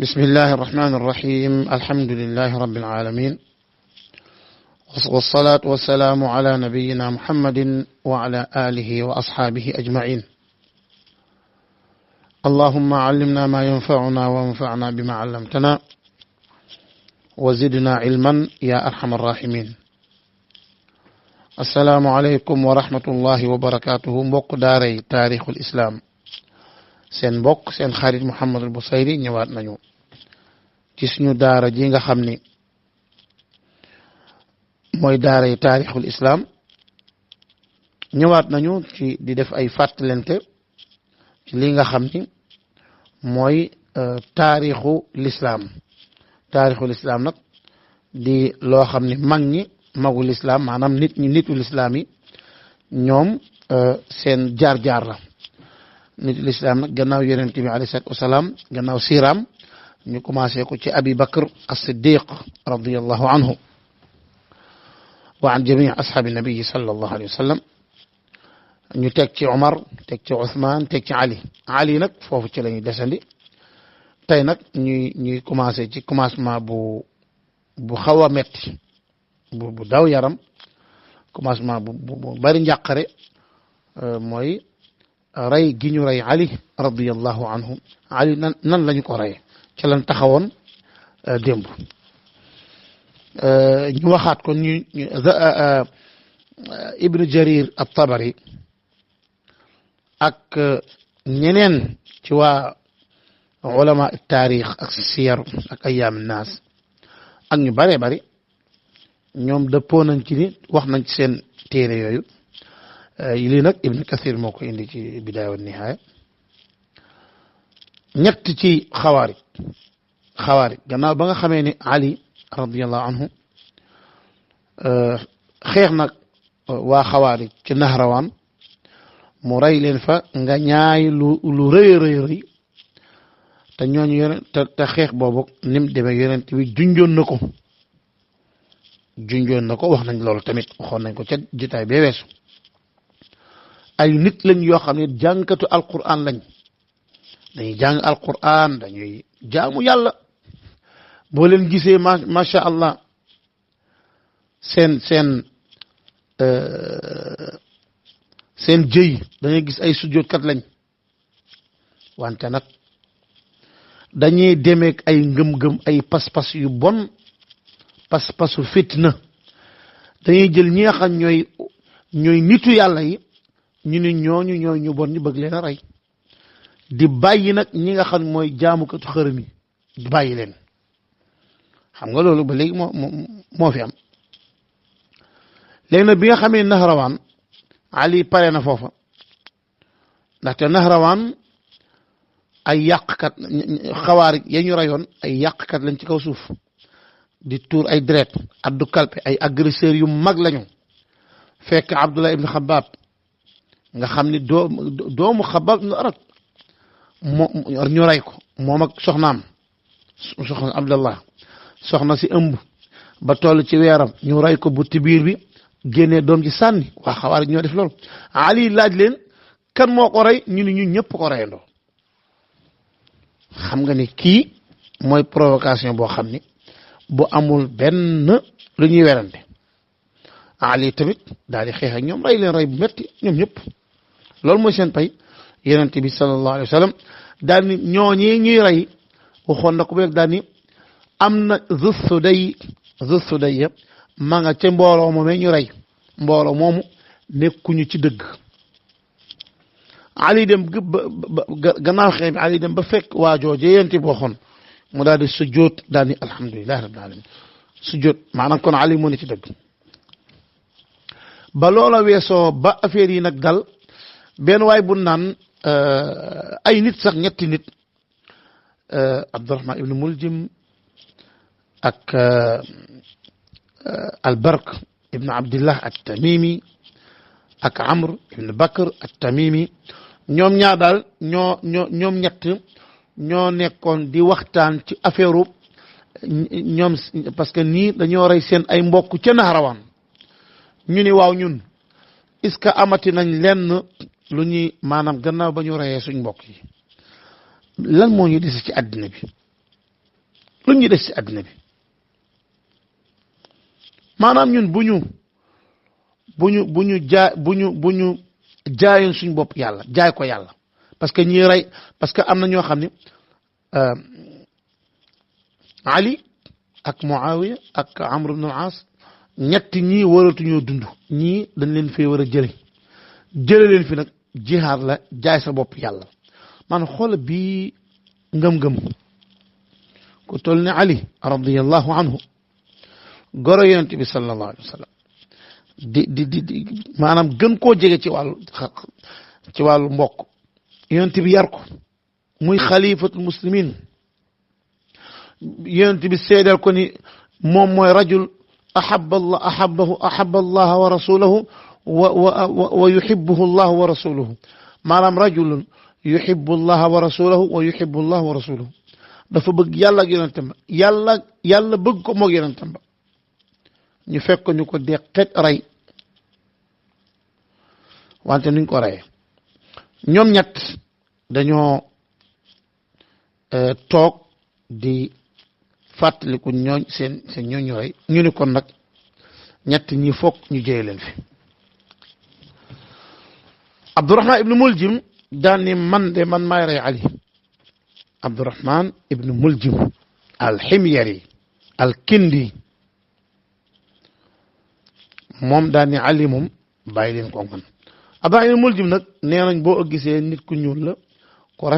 بسم الله الرحمن الرحيم الحمد لله رب العالمين والصلاة والسلام على نبينا محمد وعلى آله وأصحابه أجمعين اللهم علمنا ما ينفعنا وانفعنا بما علمتنا وزدنا علما يا أرحم الراحمين السلام عليكم ورحمة الله وبركاته mbokk daaray taarixul islam seen mbokk seen xarit Mouhamadul Bousayri ñëwaat nañu ci suñu daara ji nga xam ni mooy daaray taarixul islam ñëwaat nañu ci di def ay fàttalente ci li nga xam ni mooy taarixul islam nag di loo xam ni mag ñi magul islam maanaam nitul islam yi ñoom seen jaar-jaar la nitul islam nag gannaaw yonent bi alayhi salaatu wasalaam gannaaw siiraam ñu commencé ko ci Abi Bakr as-Siddiq radiyallahu anhu wa an jamii ashaabi nabii sallallahu alayhi wa sallam ñu teg ci Omar teg ci Ousmane teg ci Ali nag foofu ci la ñuy desandi tey nag ñuy commencé ci commencement bu xaw a metti bu daw yaram commencement bu bari njàqare mooy rey gi ñu rey Ali radiyallahu anhu Ali nan lañu ko rey ci lan taxawoon démb ñu waxaat ko ñu Ibn Jarir at-Tabari ak ñeneen ci waa ulama taarix ak siyar ak ayyaam naas ak ñu bëree bëri ñoom dëppoo nañ ci ni wax nañ ci seen téere yooyu lii nag Ibn Kathir moo ko indi ci bidaaya wa nihaaya ñett ci xawaarij gannaaw ba nga xamee ni Ali radiyallahu anhu xeex nag waa xawaarij ci Nahrawaan mu rey leen fa nga ñaay lu rëy te ñooñu te xeex boobu nim demee yonent bi junjoon na ko wax nañ loolu tamit waxoon nañ ko ca jotaay bee weesu ay nit lañ yoo xam ne jàngkatu alquran lañ dañuy jàng alquran dañuy jaamu yàlla boo leen gisee macha allah seen jëy dañuy gis ay sujjootkat lañ wante nag dañuy demeek ay ngëm-ngëm ay pas-pas yu bon pas-pasu fitna dañuy jël ñi nga xam ñooy nitu yàlla yi ñu ni ñooñu ñooy ñu bon ñu bëgg leen a rey di bàyyi nag ñi nga xam mooy jaamukatu xërëm yi di bàyyi leen xam nga loolu ba léegi moo fi am léegi nag bi nga xamee Nahrawaan Ali pare na foofa ndaxte Nahrawaan ay yàqkat xawaari ya ñu rayoon ay yàqkat lañ ci kaw suuf di tuur ay deret addu kalpe ay agresseurs yu mag lañu fekk Abdullah ibn Xabaab nga xam ni doomu Xabaab ibn Arat ñu rey ko moom ak soxna Abdullah soxna si ëmb ba toll ci weeram ñu rey ko bu tibiir bi génnee doom ji sànni waa xawaari ñoo def loolu Ali laaj leen kan moo ko rey ñu ni ñu ñëpp ko reyandoo xam nga ni kii mooy provocation boo xam ni bu amul benn lu ñuy werante Ali tamit daal di xeex ak ñoom rey leen rey bu metti ñoom ñëpp loolu mooy seen pay yonent bi sallallahu alayhi wa sallam daal ni ñooñi ñuy rey waxoon na ko beeg daal ni am na Zu Sudayya ma nga ca mbooloo moomee ñu rey mbooloo moomu nekkuñu ci dëgg Ali dem gannaaw xeex bi Ali dem ba fekk waa jooje yonent bi waxoon mu daal di sujjóot daal ni alhamdulillahi rabbil alamin sujjóot maanaam kon Ali moo ne ci dëgg ba loola weesoo ba affaire yi nag dal benn waay bu naan ay nit sax ñetti nit Abdurrahman ibn Muljim ak Albark ibn Abdillah at-Tamimi ak Amr ibn Bakr at-Tamimi ñoom ñaar daal ñoom ñett ñoo nekkoon di waxtaan ci affaire ñoom parce que nii dañoo rey seen ay mbokk ca Nahrawaan ñu ni waaw ñun est-ce que amati nañ lenn lu ñuy maanaam gannaaw ba ñu reyee suñ mbokk yi lan moo ñu dese ci àddina bi lu ñu des ci àddina bi maanaam ñun bu ñu jaayoon suñ bopp yàlla jaay ko yàlla parce que ñi rey parce que am na ñoo xam ne Ali ak Muawiya ak Amr ibn al-As ñetti ñii waratuñoo dund ñii dañ leen fee war a jële leen fi nag jihaad la jaay sa bopp yàlla man xool bii ngëm-ngëm ku toll ne Ali radiyallahu anhu goro yonent bi sallallahu alayhi wa sallam di maanaam gën koo jege ci wàllu mbokk yonent bi yar ko muy xalifatul muslimin yonent bi seedal ko ni moom mooy rajul ahaba allah wa rasulahu wa yuhibbuhu allah wa rasuluhu maanaam rajulun yuhibbu allah wa rasulahu wa yuhibbu allah wa rasuluhu dafa bëgg yàlla ak yonentam ba yàlla bëgg ko moog yonentam ba ñu fekk ñu ko deqet rey wante nuñ ko reyee ñoom ñett dañoo toog di fàttaliku seen ñooñu rey ñu ni kon nag ñett ñi foog ñu jëye leen fi Abdurrahman ibnu Muljim daan ni man maay rey Ali Abdurrahman ibnu Muljim al-Himyari al-Kindi moom daan ni Ali moom bàyyi leen ko man Abdurrahman ibnu Muljim nag nee nañ boo gisee nit ku ñuul la ko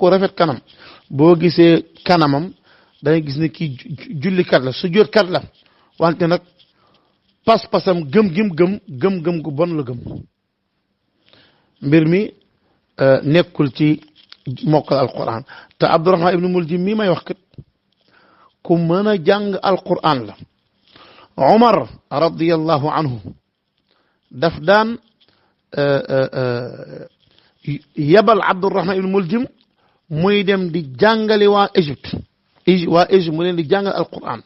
rafet kanam boo gisee kanamam dangay gis ne kii jullikat la sujjóotkat la wante nag pas-pasam gëm gu bon la gëm mbir mi nekkul ci mokkal alquran te Abdurrahman ibnu Muljim mii may wax kat ku mën a jàng alquran la Umar radiyallahu anhu daf daan yabal Abdurrahman ibnu Muljim muy dem di jàngale waa Égypte mu leen di jàngal alquran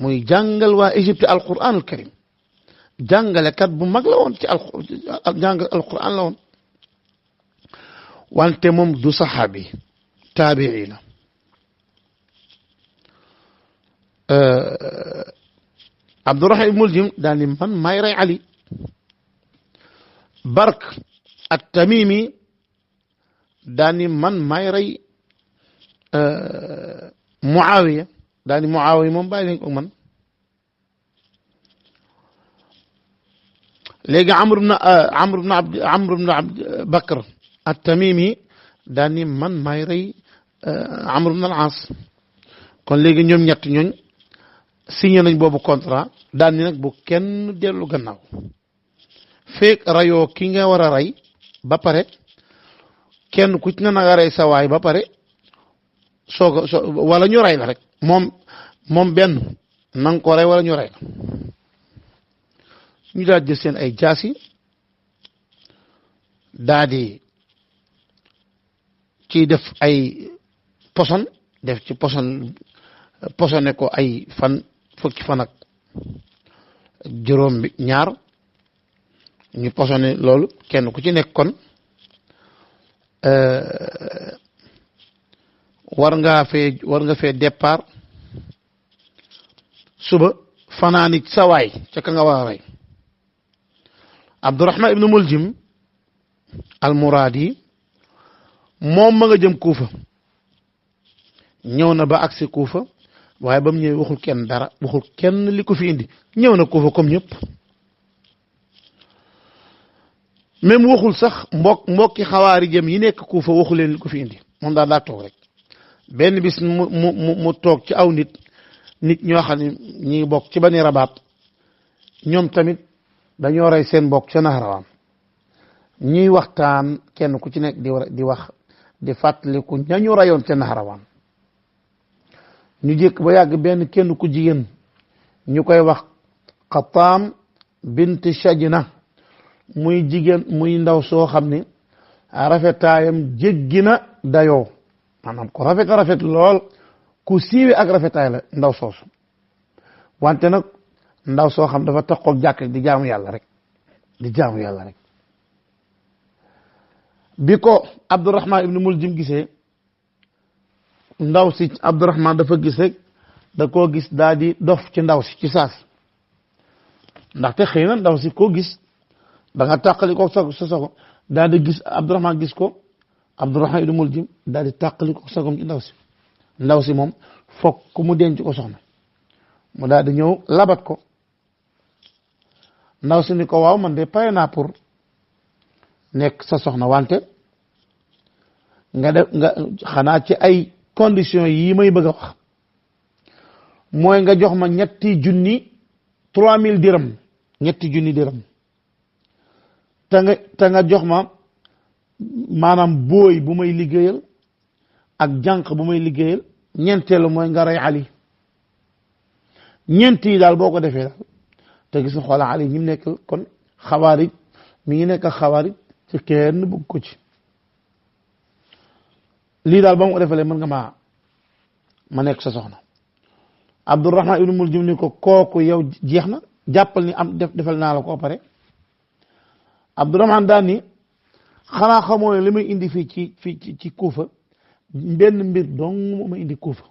muy jàngal waa Égypte alquran al karim jàngalekat bu mag la woon ci jàngal alquran la woon wante moom du saxaabi taabii la Abdurrahman ibn Muljim daal ni man maay rey Ali Bark at-Tamimi daal ni man maay rey Muawiya daal ni Muawiya moom bàyyi leen ko man léegi Amr ibn Abd Bakr at-Tamimi daal ni man maay rey Amr ibn al-As kon léegi ñoom ñett ñooñ signé nañ boobu contrat daal ni nag bu kenn dellu gannaaw feek rayoo ki nga war a rey ba pare kenn ku ci na nga rey sa waay ba pare wala ñu rey la rek moom benn nanga ko rey wala ñu rey la ñu daal jël seen ay jaasi daal di ci def ay poson def ci posone ko ay fukki fan ak juróom bi ñaar ñu posone loolu kenn ku ci nekk kon war nga fee départ suba fanaani sawaay ca ka nga war a rey Abdurrahman ibnu Muljim al-Muradi moom ma nga jëm Kuufa ñëw na ba agsi Kuufa waaye ba mu ñëwee waxul kenn dara waxul kenn li ko fi indi ñëw na Kuufa comme ñëpp même waxul sax mbokki xawaari jëm yi nekk Kuufa waxu leen li ko fi indi moom daal daa toog rek benn bis mu toog ci aw nit ñoo xam ne ñi ngi bokk ci Bani Rabaat ñoom tamit dañoo rey seen bokk ca Nahrawaan ñuy waxtaan kenn ku ci nekk di wax di fàttaliku ñañu rayoon ca Nahrawaan ñu jékk ba yàgg benn kenn ku jigéen ñu koy wax Xataam bint Shajna muy jigéen muy ndaw soo xam ne rafetaayam jéggi na dayoo maanaam ko rafet lool ku siiwe ak rafetaay la ndaw soosu wante nag ndaw soo xam dafa taxoog jàkk di jaamu yàlla rek bi ko Abdurrahman ibnu Muljim gisee ndaw si Abdurahman dafa gis rek da koo gis daal di dof ci ndaw si ci saasi ndaxte xëy na ndaw si koo gis da nga tàqali ko sa sogo daal di gis Abdurahman gis ko Abdurahman ibn Muljim daal di tàqali ko sagom ci ndaw si moom foog ku mu denc ko soxna mu daal di ñëw labat ko ndaw si ni ko waaw man de pare naa pour nekk sa soxna wante nga def nga xanaa ci ay conditions yi may bëgg a wax mooy nga jox ma 3000 dirham 3000 dirham te nga jox ma maanaam booy bu may liggéeyal ak jànq bu may liggéeyal ñeenteelu mooy nga rey Ali ñeent yi daal boo ko defee daal te gis nga xoola Ali ñi mu nekk kon xawaarij mi ngi nekk xawaarij ci kenn bëgg ko ci lii daal ba mu ko defalee mën nga ma nekk sa soxna Abdurahman ibn Muljim ni ko kooku yow jeex na jàppal ni am defal naa la ko pare Abdurahman daal ni xanaa xamoo ne li may indi fii ci Kuufa benn mbir dong moo ma indi Kuufa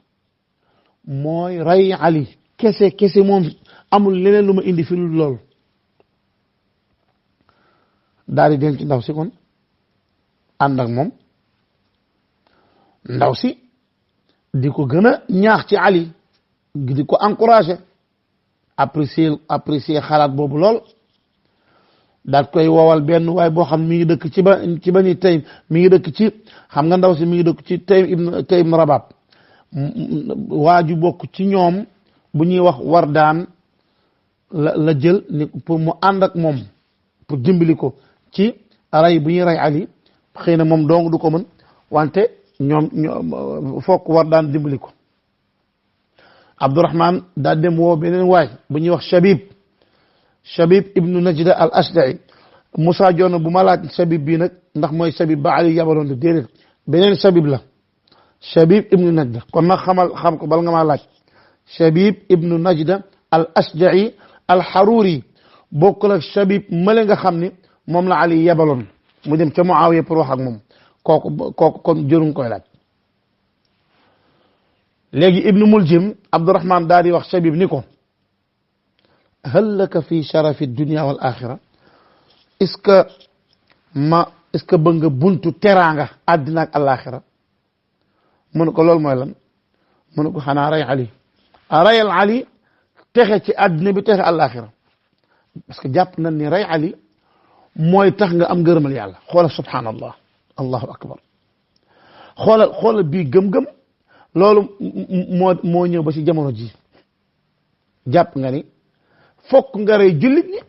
mooy rey Ali kese moom amul leneen lu ma indi fi lu loolu daal di denc ndaw si kon ànd ak moom ndaw si di ko gën a ñaax ci Ali di ko encourager apprécier xalaat boobu lool daal koy woowal benn waaye boo xam mi ngi dëkk ci Bani Taym mi ngi dëkk ci xam nga ndaw si mi ngi dëkk ci Taym Rabab waaju bokk ci ñoom bu ñuy wax Wardaan la jël ni pour mu ànd ak moom pour dimbali ko ci rey bu ñuy rey Ali xëy na moom dong du ko mën wante ñoom fokk Wardaan dimbali ko Abdurahman daal dem woo beneen waay bu ñuy wax Shabib ibnu Najda al Asda'i Moussa Dione bu ma laaj Shabib bii nag ndax mooy Shabib ba Ali yabaloon de déedéet beneen Shabib la Shabib ibnu Najda kon nag xam ko bal nga maa laaj Shabib ibnu Najda al Asda'i al Haruri bokkul ak Shabib male nga xam ni moom la Ali yabaloon mu dem ca Muawiya pour wax ak moom kooku kon jëruñ koy laaj léegi ibnu Muljim Abdurahman daal di wax Shabib ni ko hal laka fi sharafi dunia wal axira est-ce que bëgg nga buntu teraanga àddina ak alaxira mu ne ko loolu mooy lan mu ne ko xanaa rey Ali reyal Ali texe ci àddina bi texe alaxira parce que jàpp nañ ni rey Ali mooy tax nga am ngërëmal yàlla xoolal subhanallah allahu akbar xoolal bii gëm-gëm loolu moo ñëw ba ci jamono ji jàpp nga ni fokk nga rey jullit ñi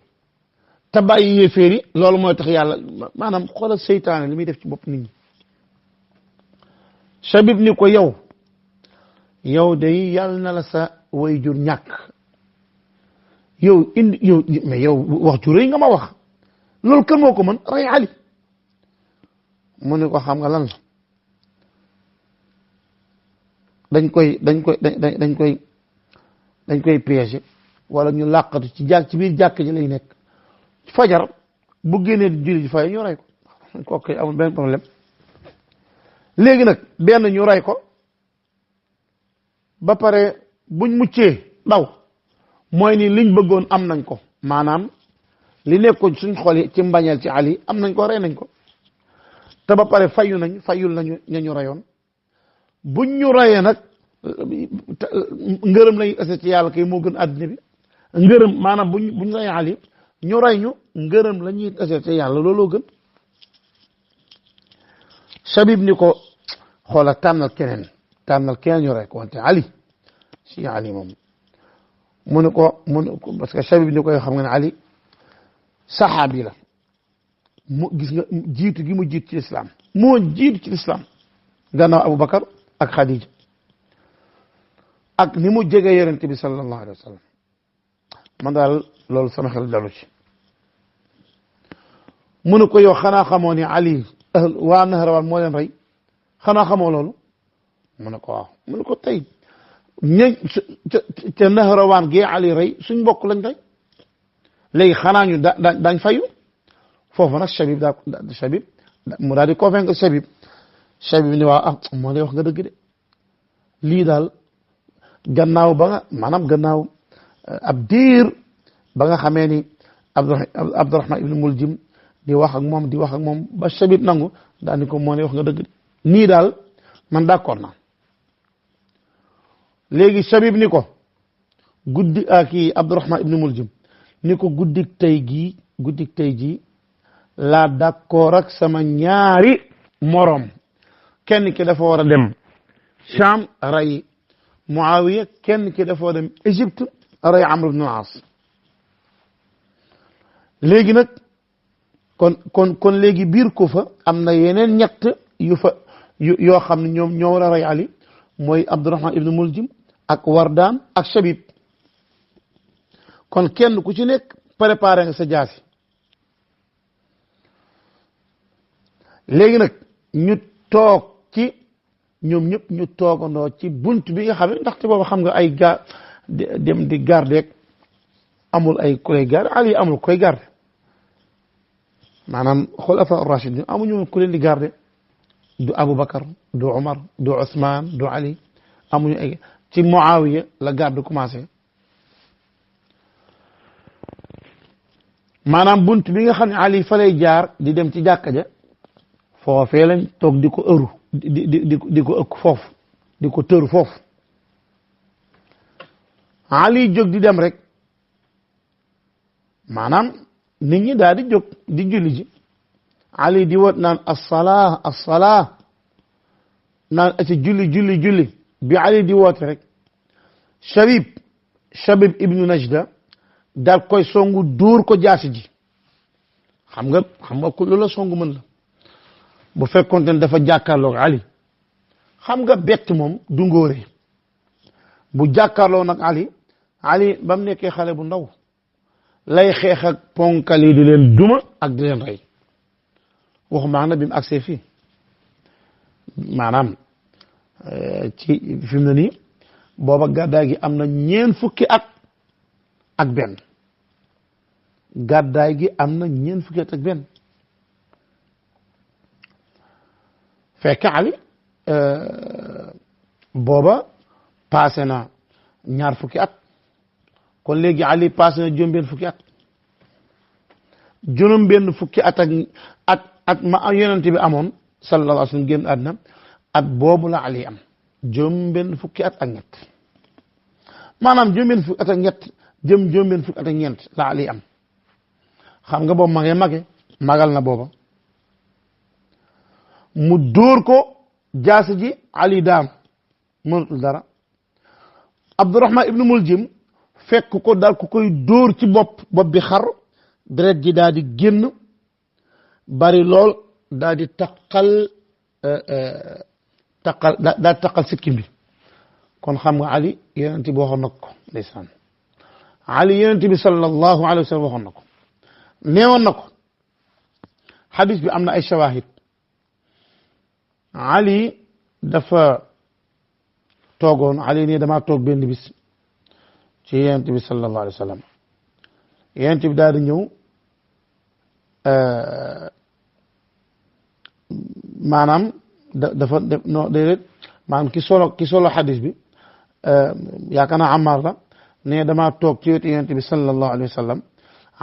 te bàyyi yéeféer yi loolu mooy tax yàlla maanaam xoolal seytaane li muy def ci bopp nit ñi Shabib ni ko yow day yàlla na la sa way jur ñàkk yow wax ju rëy nga ma wax loolu kan moo ko mën rey Ali mu ne ko xam nga lan la dañ koy piéger wala ñu làqatu ci biir jàkk ji lay nekk fajar bu génnee julli ji fay ñu rey ko kooku amul benn problème léegi nag benn ñu rey ko ba pare buñ muccee daw mooy ni liñ bëggoon am nañ ko maanaam li nekkoon suñ xol yi ci mbañeel ci Ali am nañ ko rey nañ ko te ba pare fayul nañu ñu reyoon buñ ñu reyee nag ngërëm lañu ese ci yàlla kay moo gën àddina bi ngërëm maanaam buñ reyee Ali ñu rey ñu ngërëm la ñuy ese ci yàlla looloo gën Shabib ni ko xoola tànnal keneen ñu rey ko wante Ali si Ali moom mu ne ko parce que Shabib ni ko yoo xam nga ne Ali saxaabi la mu gis nga jiitu gi mu jiitu ci lislaam moo jiitu ci lislaam gannaaw Aboubacar ak Khadija ak ni mu jege yonent bi sallallahu alayhi wa sallam man daal loolu sama xel dalu ci mu ne ko yow xanaa xamoo ni Ali waa Nahrawaan moo leen rey xanaa xamoo loolu mu ne ko waaw mu ne ko tey ca Nahrawaan gee Ali rey suñ mbokk lañ rey léegi xanaa ñu daañ fayu foofu nag Shabib mu daal di convaincre Shabib ni waaw moo lay wax nga dëgg de lii daal gannaaw ba nga maanaam gannaaw ab diir ba nga xamee ni Abdurahman ibnu Muljim di wax ak moom ba Shabib nangu daal ni ko moo ne wax nga dëgg nii daal man d'accord naa léegi Shabib ni ko guddi kii Abdurahman ibnu Muljim ni ko guddik tey jii laa d'accord ak sama ñaari morom kenn ki dafa war a dem Sham ray Muawiya kenn ki dafa war a dem Égypte ray Amr ibn al-As léegi nag kon léegi biir Kufa am na yeneen ñett yoo xam ne ñoom ñoo war a ray Ali mooy Abdurahman ibnu Muljim ak Wardaan ak Shabib kon kenn ku ci nekk préparé nga sa jaasi léegi nag ñu toog ci ñoom ñëpp ñu toogandoo ci bunt bi nga xam ne ndaxte booba xam nga ay dem di garder amul ay ku lay garder Ali amul koy garder maanaam xulafa ar-rashidin amuñu ku leen di garder du Aboubacar du Omar du Ousmane du Ali amuñu ay ci Muawiya la garde commencé maanaam bunt bi nga xam ne Ali fa lay jaar di dem ci jàkka ja foofee lañ toog di ko ëru di ko ëkk foofu di ko tëru foofu Ali jóg di dem rek maanaam nit ñi daal di jóg di julli ji Ali di woot naan as-salaa naan ci julli bi Ali di woote rek Shabib ibnu Najda daal koy songu dóor ko jaasi ji xam nga ku loola songu mën la bu fekkoonte ne dafa jàkkaarloo Ali xam nga bett moom du ngóore bu jàkkaarloo nag Ali ba mu nekkee xale bu ndaw lay xeex ak ponkal yi di leen duma ak di leen rey waxumaa na bi mu agsee fii maanaam ci fi mu ne nii booba gàddaay gi am na ñeent fukki at ak benn gàddaay gi am na ñeent fukki at ak benn fekk Ali booba passé na ñaar fukki at kon léegi Ali passé na juróom-benn fukki at juróom-benn fukki at ak ma yonent bi amoon sallallahu alayhi wa sallam génn àddina at boobu la Ali am juróom-benn fukki at ak ñett maanaam juróom-benn fukki at ak ñett jëm juróom-benn fukki at ak ñeent la Ali am xam nga boobu magal na booba mu dóor ko jaasi ji Ali daan mënatul dara Abdurahman ibnu Muljim fekk ko daal ku koy dóor ci bopp bi xar deret ji daal di génn bari lool daal di taqal sikkim bi kon xam nga Ali yonent bi waxoon na ko ndeysaan Ali yonent bi sallallahu alayhi wa sallam waxoon na ko neewoon na ko xadis bi am na ay shawahid Ali dafa toogoon Ali ne damaa toog benn bis ci yonent bi sallallahu alayhi wa sallam yonent bi daal di ñëw maanaam dafa non déedéet maanaam ki solo xadis bi yaakaar naa Ammar la ne damaa toog ci wetu yonent bi sallallahu alayhi wa sallam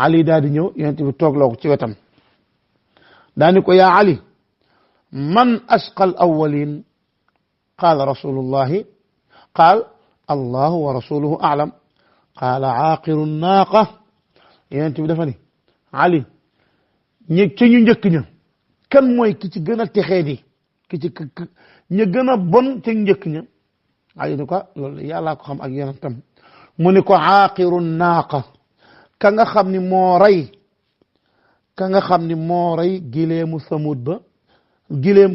Ali daal di ñëw yonent bi toog loo ko ci wetam daani ko yaa Ali man ashqa al awwalin qaala rasulullahi qaal allahu wa rasuluhu a'lam qaala aaqiru naaqa yonent bi dafa ni Ali ci ñu njëkk ña kan mooy ki ci gën a texee di ña gën a bon ci njëkk ña Ali ni ko loolu yàllaa ko xam ak yonentam mu ni ko aaqiru naaqa ka nga xam ni moo rey gileemu Samud ba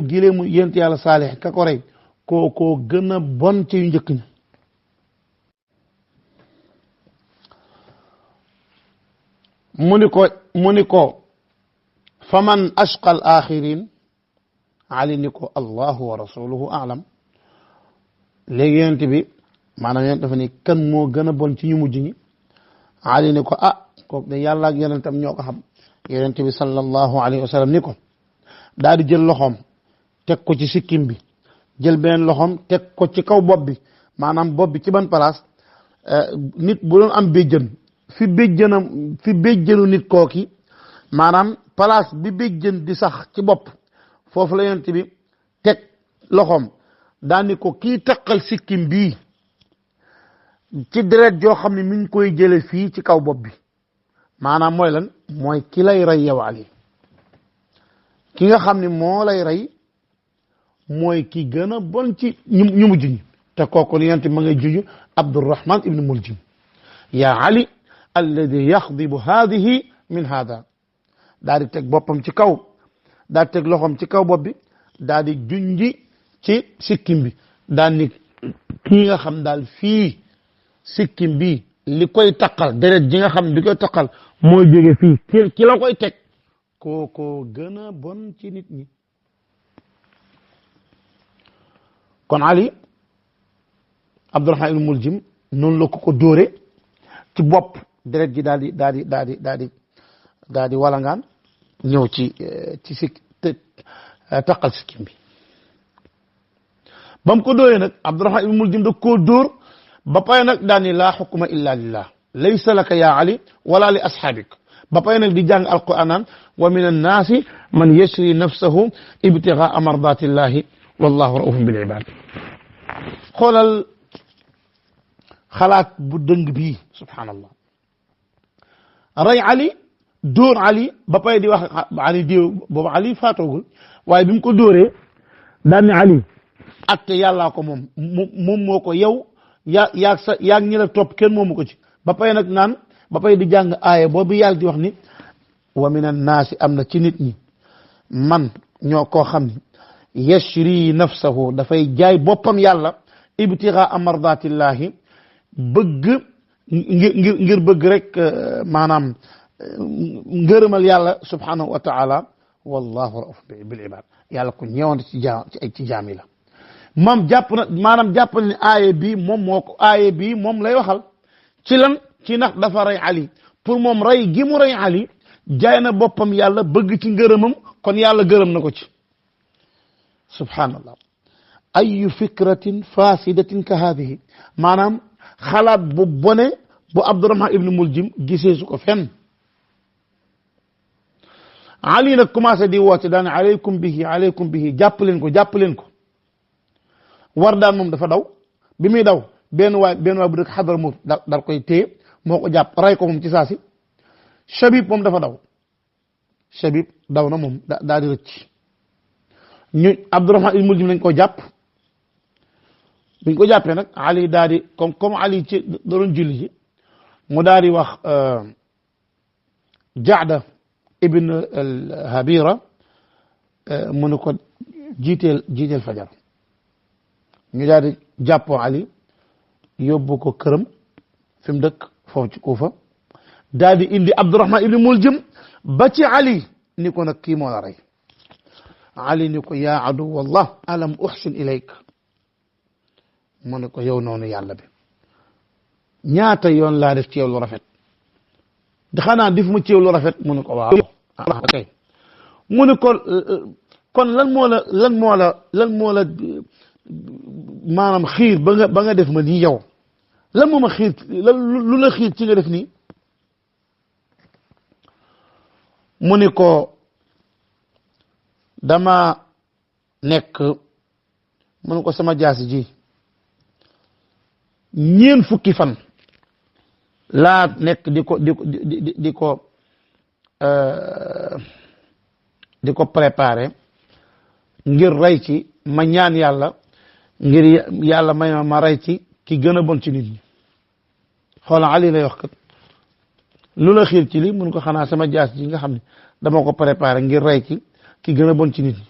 gileemu yent yàlla Saalix ka ko rey koo gën a bon ci yu njëkk ña mu ni ko fa man ashqa al axirin Ali ni ko allahu wa rasuluhu a'lam léegi yonent bi maanaam yonent dafa ni kan moo gën a bon ci ñu mujj ñi Ali ni ko kooku de yàlla ak yonentam ñoo ko xam yonent bi sallallahu alayhi wa sallam ni ko daal di jël loxoom teg ko ci sikkim bi jël beneen loxoom teg ko ci kaw bopp bi maanaam bopp bi ci ban place nit bu doon am béjjën fi béjjënu nit kooki maanaam place bi béjjën di sax ci bopp foofu la yonent bi teg loxoom daani ko kii taqal sikkim bii ci deret joo xam ne mi ngi koy jële fii ci kaw bopp bi maanaam mooy lan mooy ki lay rey yow Ali ki nga xam ne moo lay rey mooy ki gën a bon ci ñu mujj ñi te kooku li yonent ma ngay juju Abdurrahman ibn Muljim yaa Ali alladi yaxdibu haadihi min haada daal di teg boppam ci kaw daal di teg loxoom ci kaw bopp bi daal di junji ci sikkim bi daal ni kii nga xam daal fii sikkim bi li koy taqal deret ji nga xam bi koy taqal mooy jóge fii ki la koy teg kookoo gën a bon ci nit ñi kon Ali Abdurrahman ibn Muljim noonu la ko dóore ci bopp deret ji daal di walangaan ñëw ci sikk taqal sikkim bi ba mu ko dóoree nag Abdurrahman ibn Muljim da koo dóor ba pare nag daal ni laa xukma illa lillah laysa laka ya Ali wala li asxaabik ba pare nag di jàng alquran naan wa min annaasi man yashri nafsahu ibtigaa mardatillahi wallahu raufun bil ibad xoolal xalaat bu dëng bii subhanallah rey Ali dóor Ali ba pare di wax Ali diw boobu Ali faatoogul waaye bi mu ko dóoree daan ne Ali atte yàllaa ko moom moo ko yow yaag ñi la topp kenn moomu ko ci ba pare nag naan ba pare di jàng aaya boobu yàlla di wax ni wa min annaasi am na ci nit ñi man ñoo koo xam ne yashri nafsahu dafay jaay boppam yàlla ibtigaa mardatillahi bëgg ngir bëgg rek maanaam ngërëmal yàlla subhanahu wa taala wallahu rauf bil ibad yàlla ko ñëwante ci jaam yi la moom jàpp na maanaam jàpp na ne aaye bi moom lay waxal ci lan ci ndax dafa rey Ali pour moom rey gi mu rey Ali jaay na boppam yàlla bëgg ci ngërëmam kon yàlla gërëm na ko ci subhanallah ayu fikratin fasidatin ka hadihi maanaam xalaat bu bone bu Abdurrahman ibn Muljim gisee su ko fenn Ali nag commencé di woote daan alaykum bihi jàpp leen ko war daan moom dafa daw bi muy daw benn waay bu dëkk Hadramawt dal koy téye moo ko jàpp ray ko moom ci saasi Shabib moom dafa daw Shabib daw na moom daal di rëcc ñu Abdurrahman ibn Muljim lañ ko jàpp buñ ko jàppee nag Ali daal di comme Ali ci doon julli ji mu daal di wax Jaada ibn Habira mu ne ko jiiteel fajar ñu daal di jàppoo Ali yóbbu ko këram fi mu dëkk foofu ci Kuufa daal di indi Abdurrahman ibn Muljim ba ci Ali ni ko nag kii moo la rey Ali ni ko yaa aduwallah alam uhsin ilayk mu ne ko yow noonu yàlla bi ñaata yoon laa def ci yow lu rafet xanaa def mu ci yow lu rafet mu ne ko waaw kay mu ne ko kon lan moo la maanaam xiir ba nga def ma nii yow lan moo ma xiir lu la xiir ci nga def nii mu ne ko dama nekk mu ne ko sama jaasi ji ñeen fukki fan laa nekk di ko préparer ngir rey ci ma ñaan yàlla ngir yàlla may ma rey ci ki gën a bon ci nit ñi xoola Ali lay wax kat lu la xiir ci li mun ko xanaa sama jaas ji nga xam ne dama ko préparer ngir rey ci ki gën a bon ci nit ñi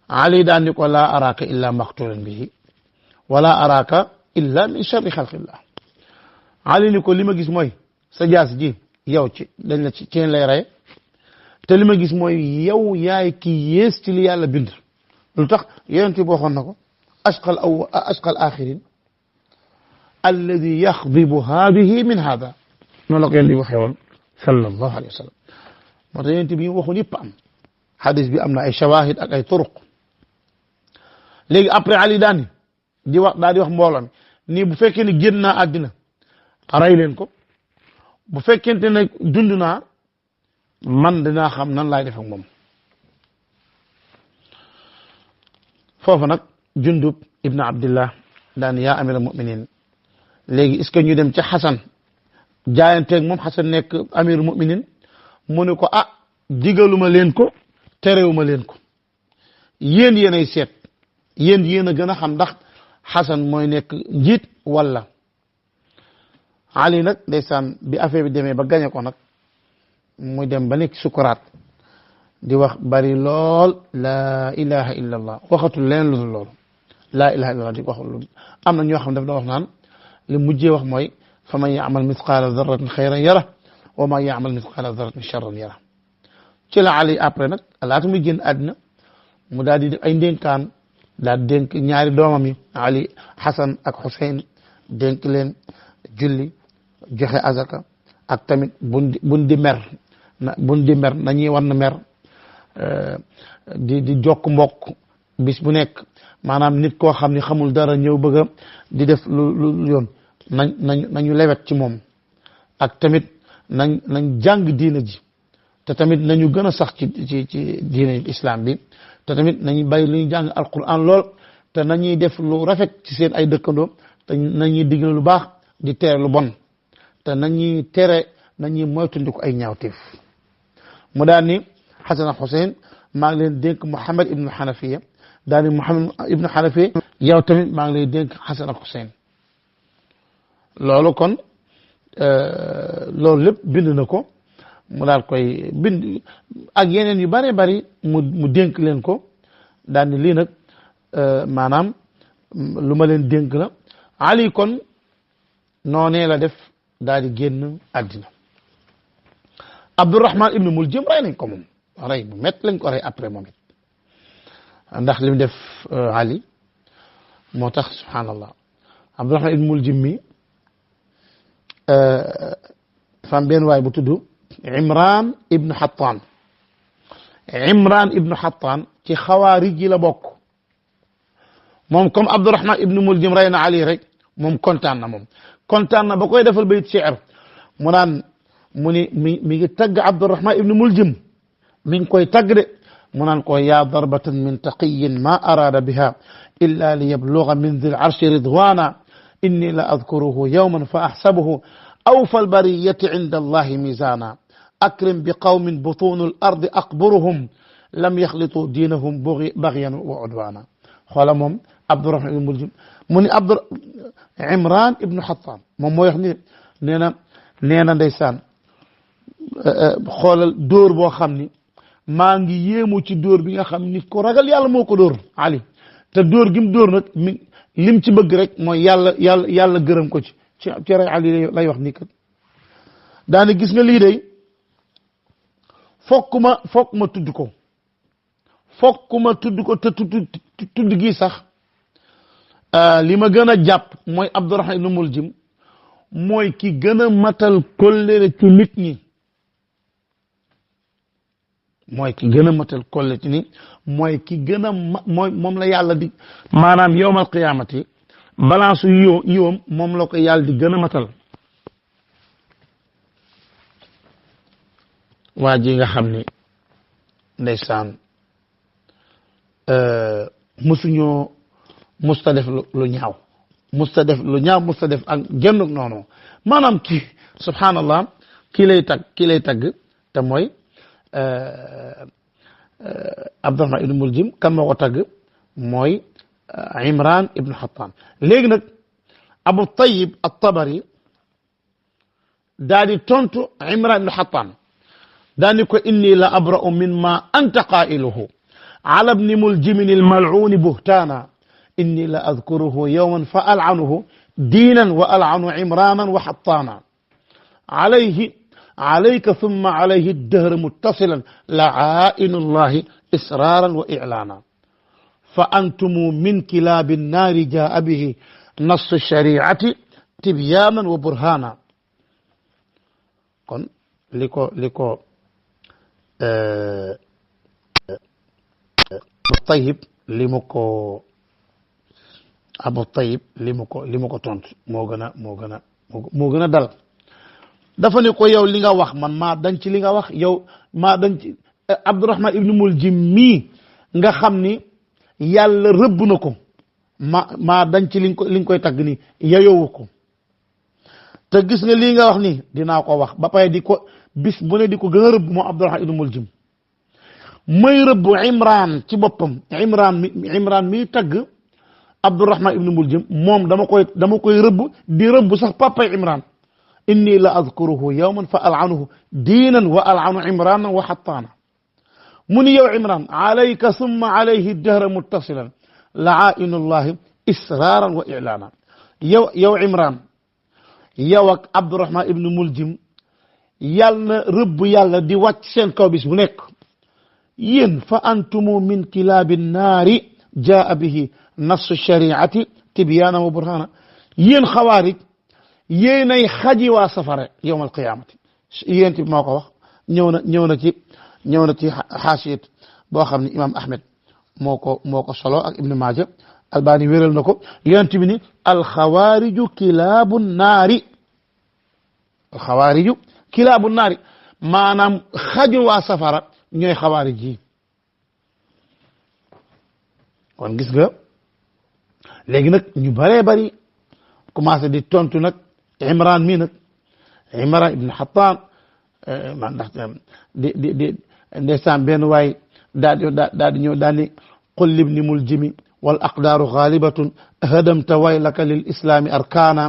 Ali daan ni ko laa araka illa maqtulan bihi wala araka illa min sharri xalqillah Ali ni ko li ma gis mooy sa jaas ji yow dañ la ci lay rey te li ma gis mooy yow yaay ki yées ci li yàlla bind lu tax yonent bi waxoon na ko ashqal axirin alladi yaxdibu haadihi min haada noonu la ko yonent bi waxee woon sallallahu alayhi wa sallam moo tax yonent bi waxoon yëpp am xadis bi am na ay shawahid ak ay turuq léegi après Ali daani di wax daal di wax mbooloo mi nii bu fekkee ne génn naa àddina rey leen ko bu fekkente ne dund naa man dinaa xam nan laay def ak moom foofu nag Jundub ibn Abdillah daan yaa amira muminin léegi est-ce que ñu dem ci Xasan jaayanteeg moom Xasan nekk amiru muminin mu ne ko ah digaluma leen ko terewuma leen ko yéen yéenay seet yéen a gën a xam ndax Xasan mooy nekk njiit wala Ali nag ndeysaan bi affaire bi demee ba gañe ko nag muy dem ba nekk sukuraat di wax bari lool laa ilaha illa allah waxatul leen lu dul loolu laa ilaha illa allah di waxul lu am na ñoo xam daf da wax naan li mujjee wax mooy fa man yaamal mithqaala darratin xayran yara wa man yaamal mithqaala darratin charran yara ci la Ali après nag laata muy génn àddina mu daal di def ay ndénkaan daal di dénk ñaari doomam yi Ali Xasan ak Xuseyn dénk leen julli joxe azaka ak tamit buñ di mer nañuy wan na mer di jokk mbokk bis bu nekk maanaam nit koo xam ni xamul dara ñëw bëgg a di def lu yoon nañu lewet ci moom ak tamit nañ jàng diina ji te tamit nañu gën a sax ci diina islam bi te tamit nañu bàyyi lu ñu jàng alquran lool te nañuy def lu rafet ci seen ay dëkkandoo te nañuy digle lu baax di tere lu bon te nañuy moytandiku ay ñaawteef mu daal ni Xasan ak Xuseyn maa ngi leen dénk Muhammad ibnu Xanafiya daal ni Muhammad ibnu Xanafiya yow tamit maa ngi lay dénk Xasan ak Xuseyn loolu kon loolu lépp bind na ko mu daal koy bind ak yeneen yu bëree bëri mu dénk leen ko daal ni lii nag maanaam lu ma leen dénk la Ali kon noonee la def daal di génn àddina Abdurrahman ibnu Muljim rey nañ ko moom rey bu métti lañ ko rey après moom it ndax li mu def Ali moo tax subhanallah Abdurrahman ibnu Muljim mi fam benn waay bu tudd Imran ibnu Hattan ci xawaarij yi la bokk moom comme Abdurrahman ibnu Muljim rey na Ali rek moom kontaan na ba koy defal bayit shi'r mu naan mu ni mi ngi tagg Abdurrahman ibnu Muljim mi ngi koy tagg de mu naan ko yaa darbatan min taqiyin ma arada biha illa li yabluga min dhil arshi ridwana inni la adkuruhu yawman fa ahsabuhu awfa albariyati inda allahi mizana akrim bi qawmin butunu al ardi aqburuhum lam yaxlitu diinahum bagyan wa udwana xoola moom Abdurrahman ibnu Muljim mu ni Imran ibnu Hattan moom mooy wax ni nee na ndeysaan xoolal dóor boo xam ni maa ngi yéemu ci dóor bi nga xam nit ko ragal yàlla moo ko dóor Ali te dóor gi mu dóor nag lim ci bëgg rek mooy yàlla gërëm ko ci rey Ali lay wax ni kat daane gis nga lii day fokk ma tudd ko te tudd gi sax li ma gën a jàpp mooy Abdurrahman ibnu Muljim mooy ki gën a matal kóllëre ci nit ñi mooy ki gën a matal kóllëre ci nit mooy ki gën a moom la yàlla di maanaam yowmal qiyaamati balance yiwam moom la ko yàlla di gën a matal waa ji nga xam ni ndeysaan musta def lu ñaaw musta def ak gennuk noonu maanaam kii subhanallah kii lay tagg te mooy Abdurrahman ibnu Muljim kan moo ko tagg mooy Imran ibnu Hattan léegi nag Abu Tayyib at-Tabari daal di tontu Imran ibnu Hattan daal di ko inni la abra'u mimma anta qaa'iluhu ala ibni Muljimin al-mal'uuni buhtaana inni la adkuruhu yawman fa al'anuhu diinan wa al'anu Imranan wa Hattana alayka thumma alayhi ad-dahr muttasilan la'aa'inu Allahi israaran wa i'laana fa antumu min kilaabi an-naari jaa'a bihi nassu ash-shari'ati tibyaanan wa burhaana kon li ko Tayyib li mu ko Abu Tayyib li mu ko tontu moo gën a dal dafa ne ko yow li nga wax man maa dañ ci li nga wax yow maa dañ ci Abdurrahman ibnu Muljim mii nga xam ni yàlla rëbb na ko maa dañ ci li nga koy tagg ni yayowu ko te gis nga lii nga wax ni dinaa ko wax ba pare di ko bis bu ne di ko gën a rëbb moom Abdurrahman ibnu Muljim may rëbb Imran ci boppam Imran mi tagg Abdurrahman ibnu Muljim moom dama koy rëbb di rëbb sax papay Imran inni la adkuruhu yawman fa al'anuhu diinan wa al'anu Imran wa Hattana mu ni yow Imran alayka summa alayhi dahra muttasilan la'ainullahi israaran wa i'laana yow Imran yow ak Abdurrahman ibnu Muljim yàlla na rëbb yàlla di wàcc seen kaw bis bu nekk yéen fa antumu min kilaabi naari jaa bihi nafsu shariati tibyaana wa burhana yéen xawaarij yéenay xaji waa safara yowmal qiyaamati yéen bi moo ko wax ñëw na ci xaasiyat boo xam ne imam Ahmed moo ko solo ak Ibn Maaja Albani wéral na ko yonent bi ni alxawaariju kilaabu naari maanaam xaju waa safara ñooy xawaarij yi kon gis nga léegi nag ñu bëree bëri commencé di tontu nag Imran mii nag Imran ibn Hattan ndax di ndeysaan benn waay daal di ñëw daal ni qul libni muljimi wal aqdaaru ghaalibatun hadamta waylaka lil islaami arkaana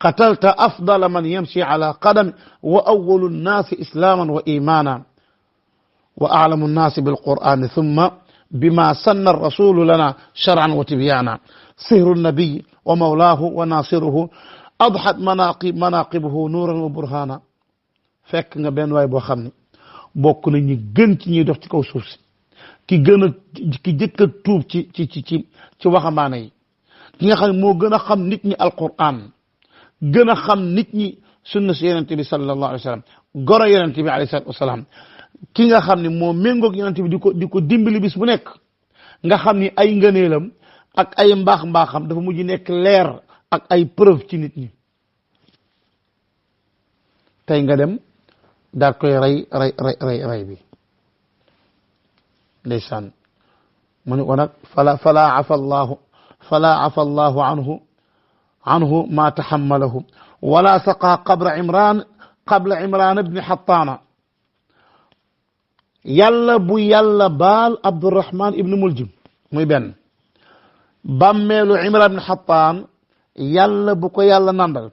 qatalta afdala man yamshi ala qadami wa awwalu nnaasi islaaman wa imaana wa a'lamu nnaasi bilqur'aani thumma bima sanna rasulu lana shar'an wa tibyaana sihru nabiy wa mawlaahu wa naasiruhu adhat manaqibuhu nuuran wa burhaana fekk nga benn waay boo xam ne bokk na ñi gën ci ñuy dox ci kaw suuf si ki jëkk a tuub ci waxambaane yi ki nga xam ne moo gën a xam nit ñi alquran gën a xam nit ñi sunna si yonente bi sallallahu alayhi wa sallam goro yonente bi alayhi salatu wasalaam ki nga xam ne moo méngoog yonente bi di ko dimbali bis bu nekk nga xam ni ay ngëneelam ak ay mbaaxam dafa mujj nekk leer ak ay preuve ci nit ñi tey nga dem daal koy rey bi ndeysaan mu ne ko nag fala afa allahu anhu ma tahammalahu wala saqa qabla imran ibni Hattana yàlla bu yàlla baal Abdurrahman ibnu Muljim muy benn bàmmeelu Imran ibn Hattan yàlla bu ko yàlla nandal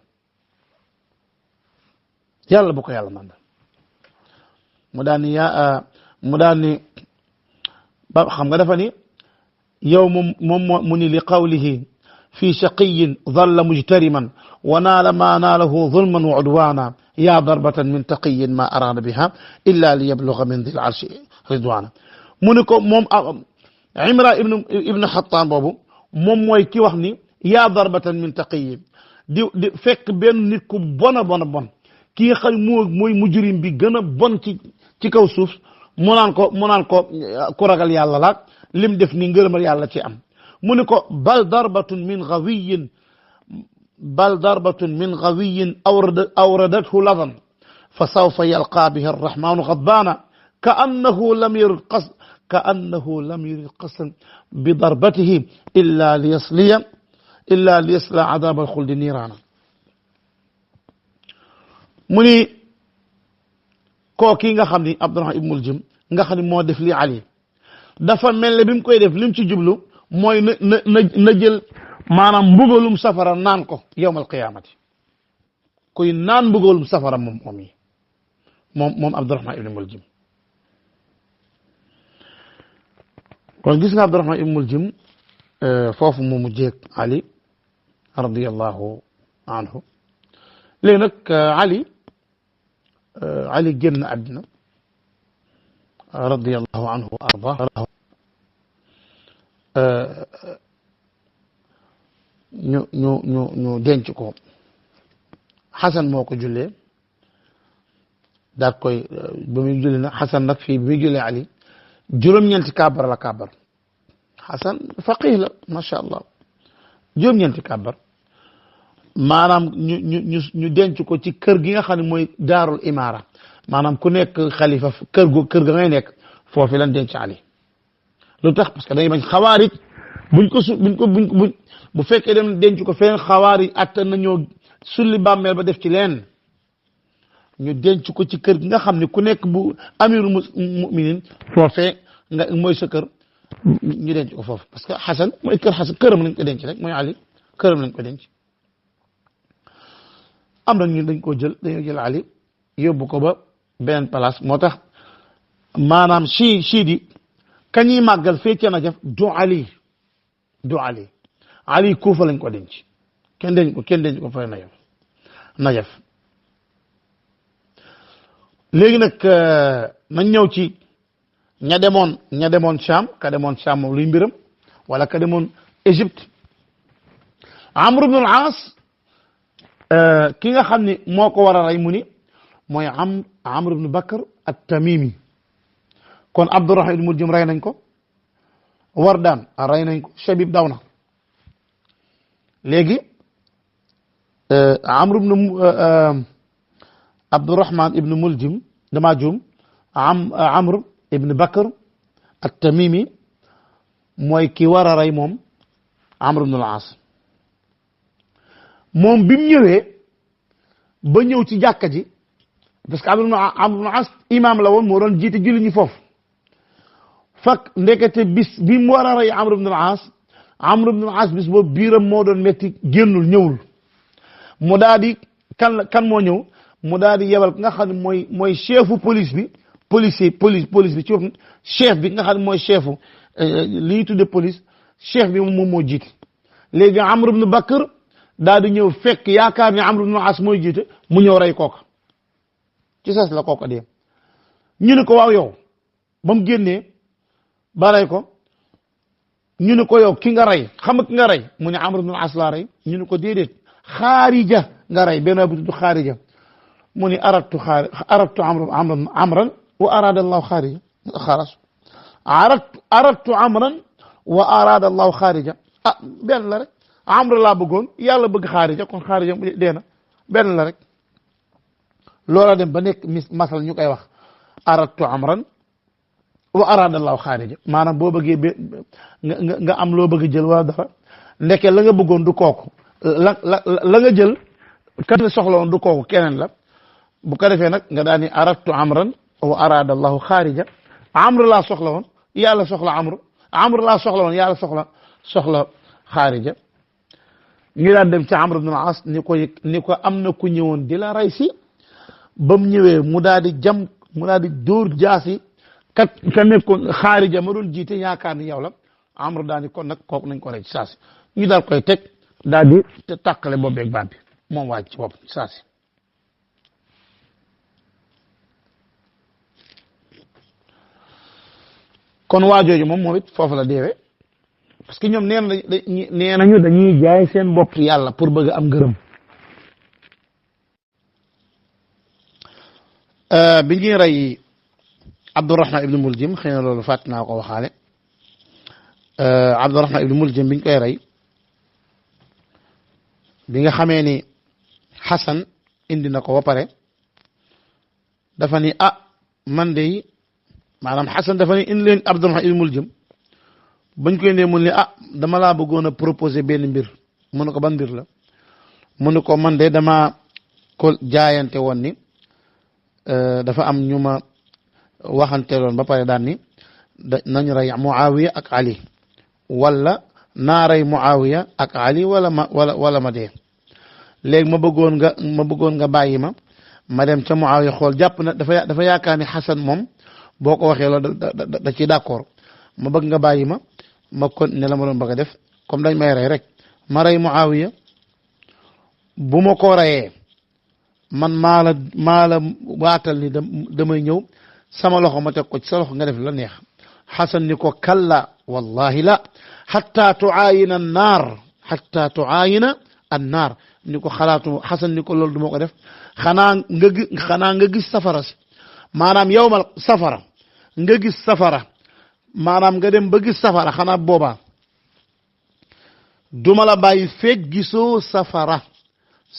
mu daan ni ba xam nga dafa ni yow moom mu ni li qawlihi fi shaqiyin dhalla mujtariman wa naala ma naalahu zulman wa udwana ya darbatan min taqiyin ma arada biha illa li yablugha min dhil arshi ridwana mu ni ko moom Imran ibn Hattan boobu moom mooy ki wax ni yaa darbatan min taqiyin di fekk benn nit ku bon kii nga xam mooy mujrim bi gën a bon ci kaw suuf mu naan ko ku ragal yàlla la lim def ni ngërëmal yàlla ci am mu ni ko bal darbatun min gawiyin awradathu ladan fa sawfa yalqa biha arrahmanu ghadbana ka annahu lam yurid qasdan bi darbatihi illa liyasla adab alxuldi niiraana mu ni kooki nga xam ni Abdurrahman ibn Muljim nga xam ni moo def li Ali dafa mel ne bi mu koy def lim ci jublu mooy na jël maanaam mbugalum safara naan ko yawmal qiyaamati kuy naan mbugalum safara moom Abdurrahman ibn Muljim kon gis nga Abdurrahman ibn Muljim foofu mu mujjee Ali radiyallahu anhu léegi nag Ali génn àddina radiyallahu anhu wa arda ñu denc ko Xasan moo ko jullee daal koy ba muy julli nag Xasan nag fii bi muy jullee Ali juróom-ñeenti kàbbar la kàbbar Xasan faqih la macha allah juróom-ñeenti kàbbar maanaam ñu denc ko ci kër gi nga xam ne mooy daarul imaara maanaam ku nekk xalifa kër ga ngay nekk foofu lan denc Ali lu tax parce que dañuy bañ xawaarij buñ ko bu fekkee dem denc ko feneen xawaarij attan nañoo sulli bàmmeel ba def ci leen ñu denc ko ci kër gi nga xam ne ku nekk bu amirul muminin foofee nga mooy sa kër ñu denc ko foofu parce que Xasan mooy kër Xasan këram lañ ko denc rek mooy Ali këram lañ ko denc am na ñu dañ koo dañoo jël Ali yóbbu ko ba beneen place moo tax maanaam chi di kañuy màggal fee ca Najaf du Ali Ali Kuufa lañ ko denc kenn denc ko fa Najaf léegi nag nañ ñëw ci ña demoon Sham ka demoon Sham moom luy mbiram wala ka demoon Égypte Amr ibn al-As ki nga xam ni moo ko war a rey mu ni mooy Amr ibn Bakr at-Tamimi kon Abdurrahman ibn Muljim rey nañ ko Wardan rey nañ ko Shabib daw na léegi Abdurrahman ibn Muljim dama juum Amr ibn Bakr at-Tamimi mooy ki war a rey moom Amr ibn al-As moom bi mu ñëwee ba ñëw ci jàkka ji parce que Amr ibn al-As imam la woon moo doon jiite julli ñi foofu fak ndekete bis bi mu war a rey Amr ibn al-As bis boobu biiram moo doon metti génnul ñëwul mu daal di kan moo ñëw mu daal di yebal nga xam ne mooy chefu police bi police bi ci boppam chef bi nga xam ne mooy chefu li ñuy tudde police chef bi moom moo jiite léegi Amr ibn Bakr daal di ñëw fekk yaakaar ne Amr ibn al-As mooy jiite mu ñëw rey kooka ci sas la kooka dee ñu ne ko waaw yow ba mu génnee ba rey ko ñu ne ko yow ki nga rey xam nga ki nga rey mu ne Amr ibn al-As laa rey ñu ne ko déedéet Xaarija nga rey benn bu tudd Xaarija mu ni aradtu amran wa arada allahu xaarija xaras aradtu amran wa arada allahu xaarija ah benn la rek amr laa bëggoon yàlla bëgg xaarija kon xaarija dee na benn la rek loola dem ba nekk masal ñu koy wax aradtu amran wa arada allahu xaarija maanaam boo bëggee nga am loo bëgg jël wala dara ndeke la nga bëggoon du kooku la nga jël kat soxla woon du kooku keneen la bu ko defee nag nga daan ni aradtu amran wa arada allahu xaarija amr laa soxla woon yàlla soxla amr laa soxla woon yàlla soxla xaarija ñu daan dem ci Amr ibn al-As ni ko am na ku ñëwoon di la rey si ba mu ñëwee mu daal di dóor jaasi ka nekkoon xaarija ma doon jiite yaakaar ni yow la Amr daal ni kon nag kooku nañ ko rey ci saasi ñu daal koy teg daal di te tàqale boobu beeg baat bi moom waaj ci bopp saasi kon waajooju moom it foofu la deewee parce que ñoom nee nañu dañuy jaay seen bopp yàlla pour bëgg am ngërëm bi ñuy rey Abdurrahman ibn Muljim xëy na loolu fàtt naa ko waxaale Abdurrahman ibn Muljim biñ koy rey bi nga xamee ni Xasan indi na ko ba pare dafa ni man de maanaam Xasan dafa ni indi leen Abdurrahman ibn Muljim bañ koy indee mu ne dama laa bëggoon a proposer benn mbir mu ne ko ban mbir la mu ne ko man de dama ko jaayante woon ni dafa am ñu ma waxanteeloon ba pare daan ni nañ rey Muawiya ak Ali wala naa rey Muawiya ak Ali wala ma dee léegi ma bëggoon nga bàyyi ma dem ca Muawiya xool jàpp na dafa yaakaar ni Xasan moom boo ko waxee loolu da ci d'accord ma bëgg nga bàyyi ma kon ne la ma doon bëgg a def comme dañ may rey rek ma rey Muawiya bu ma ko reyee man maa la waatal ni damay ñëw sama loxo ma teg ko ci sa loxo nga def la neex Xasan ni ko kalla wallahi la xatta tuaayina annaar ni ko xalaatu Xasan ni ko loolu du ma ko def xanaa nga gis safara si maanaam yowmal safara nga gis safara maanaam nga dem ba gis safara xanaa boobaa duma la bàyyi feeg gisoo safara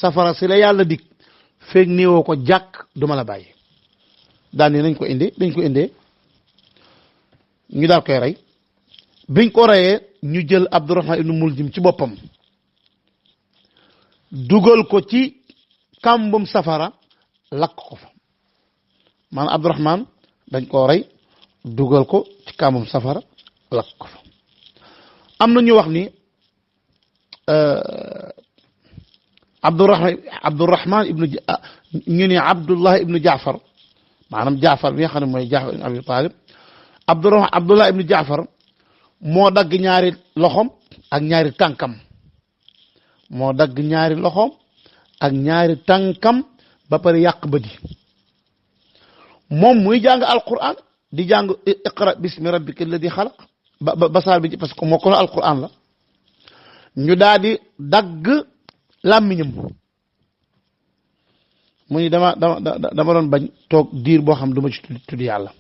safara si la yàlla dig feeg néewoo ko jàkk duma la bàyyi daan ni nañ ko indi dañ ko indee ñu daal koy rey biñ ko reyee ñu jël Abdurahman ibnu Muljim ci boppam dugal ko ci kàmbum safara lakk ko fa maanaam Abdurahman dañ koo rey dugal ko ci kàmbum safara lakk ko fa am na ñu wax ni Abdurahman ibnu ñu ne Abdullah ibnu Jaafar maanaam Jaafar bi nga xam ne mooy Jaafar ibnu Abi Talib Abdullah ibnu Jaafar moo dagg ñaari loxom ak ñaari tànkam moo dagg ñaari loxom ak ñaari tànkam ba pare yàq ba di moom muy jàng alquran di jàng iqra bismi rabbika alladi xalaq ba saar bi parce que moo ko alquran la ñu daal di dagg làmmiñam mu ni dama doon bañ toog diir boo xam duma ci tudd yàlla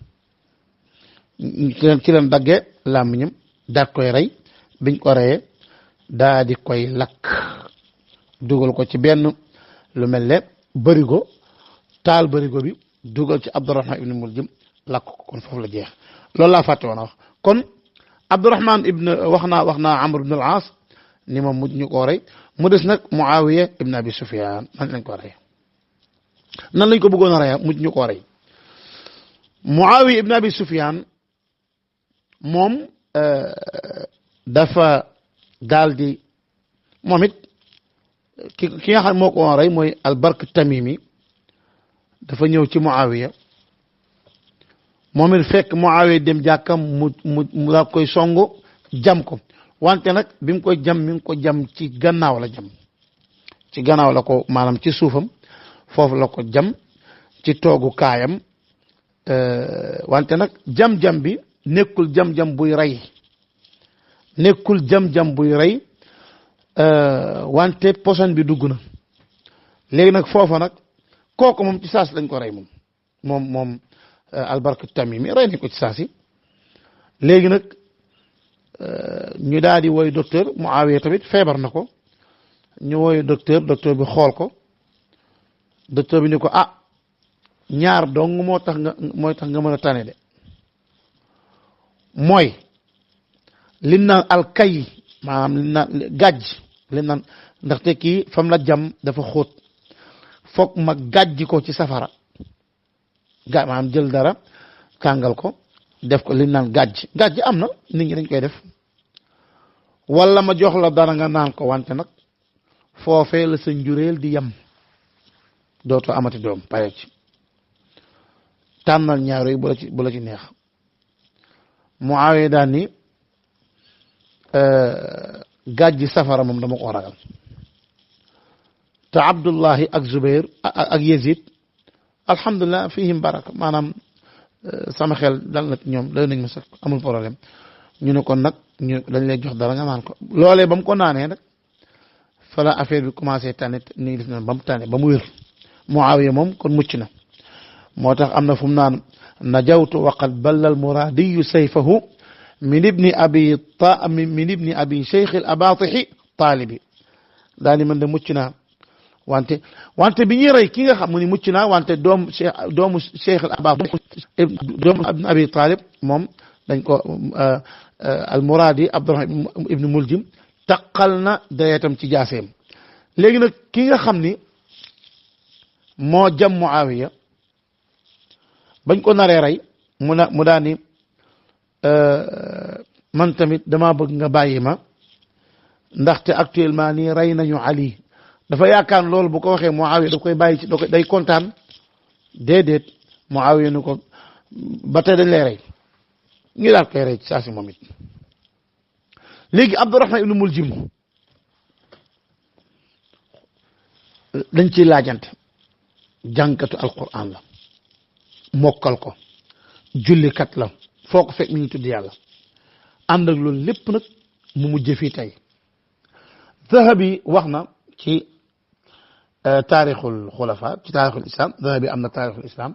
ci leen daggee làmmiñam daat koy rey biñ ko reyee daa di koy lakk dugal ko ci benn lu mel ne bërigo taal bërigo bi dugal ci Abdurahman ibn Muljim lakk ko kon foofu la jeex loolu laa fàtte woon a wax kon Abdurahman ibn wax naa Amr ibn al-As ni moom mujj ñu koo rey mu des nag Muawiya ibn Abi Sufyan nan lañ ko rey nan lañ ko bëggoon a rey mujj ñu koo rey Muawiya ibn Abi Sufyan moom dafa daal di moom it ki nga xam moo ko rey mooy al-Bark Tamimi dafa ñëw ci Muawiya moom it fekk Muawiya dem jàkkam mu daal koy songu jam ko wante nag bi mu koy jam mi ngi ko jam ci gannaaw la jam ci gannaaw la ko maanaam ci suufam foofu la ko jam ci toogu kaayam wante nag jam-jam bi nekkul jam-jam buy rey nekkul jam-jam buy rey wante poson bi dugg na léegi nag foofa nag kooku moom ci saasi lañ ko rey moom al-Bark Tamimi rey nañ ko ci saasi léegi nag ñu daal di woy docteur Muawiya tamit feebar na ko ñu woy docteur bi xool ko docteur bi ni ko ñaar dong mooy tax nga mën a tane de mooy li naan alkay maanaam li naan gàjj li naan ndaxte kii fam la jam dafa xóot foog ma gàjj ko ci safara maanaam jël dara kàngal ko def ko li naan gàjj am na nit ñi dañ koy def wala ma jox la dara nga naan ko wante nag foofee la sa njureel di yem dootoo amati doom pare ci tànnal ñaar yooyu bu la ci neex Muawiya daan ni gàjji safara moom dama ko ragal te Abdullahi ak Zubair ak Yazid alhamdulilah fihim baraka maanaam sama xel dal na ñoom dal nañ ma sax amul problème ñu ne kon nag ñu dañ lay jox dara nga naan ko loolee ba mu ko naanee nag fa la affaire bi commencé tànne nii gis na ba mu tànne ba mu wér Muawiya moom kon mucc na moo tax am na fu mu naan najawtu waqad balla al muradiyu sayfahu min ibni abi cheikh al abatixi taalibi daal di man de mucc naa wante bi ñuy rey ki nga xam mu ni mucc naa wante doomu cheikh al abatixi doomu abi talib moom dañ ko al muradi Abdurahman ibnu Muljim taqal na deretam ci jaaseem léegi nag ki nga xam ni moo jam Muawiya bañ ko naree rey mu daan ni man tamit dama bëgg nga bàyyi ma ndaxte actuellement nii rey nañu Ali dafa yaakaar loolu bu ko waxee Muawiya da koy bàyyi ci day kontaan déedéet Muawiya ni ko ba tey dañ lay rey ñu daal koy rey ci saa si moom it léegi Abdurahman ibnu Muljim dañ ciy laajante jànkatu alquran la mokkal ko jullikat la foo ko fekk mi ngi tudd yàlla ànd ak loolu lépp nag mu mujj fii tey Zahabi wax na ci taarixul xulafa ci taarixul islam Zahabi am na taarixul islam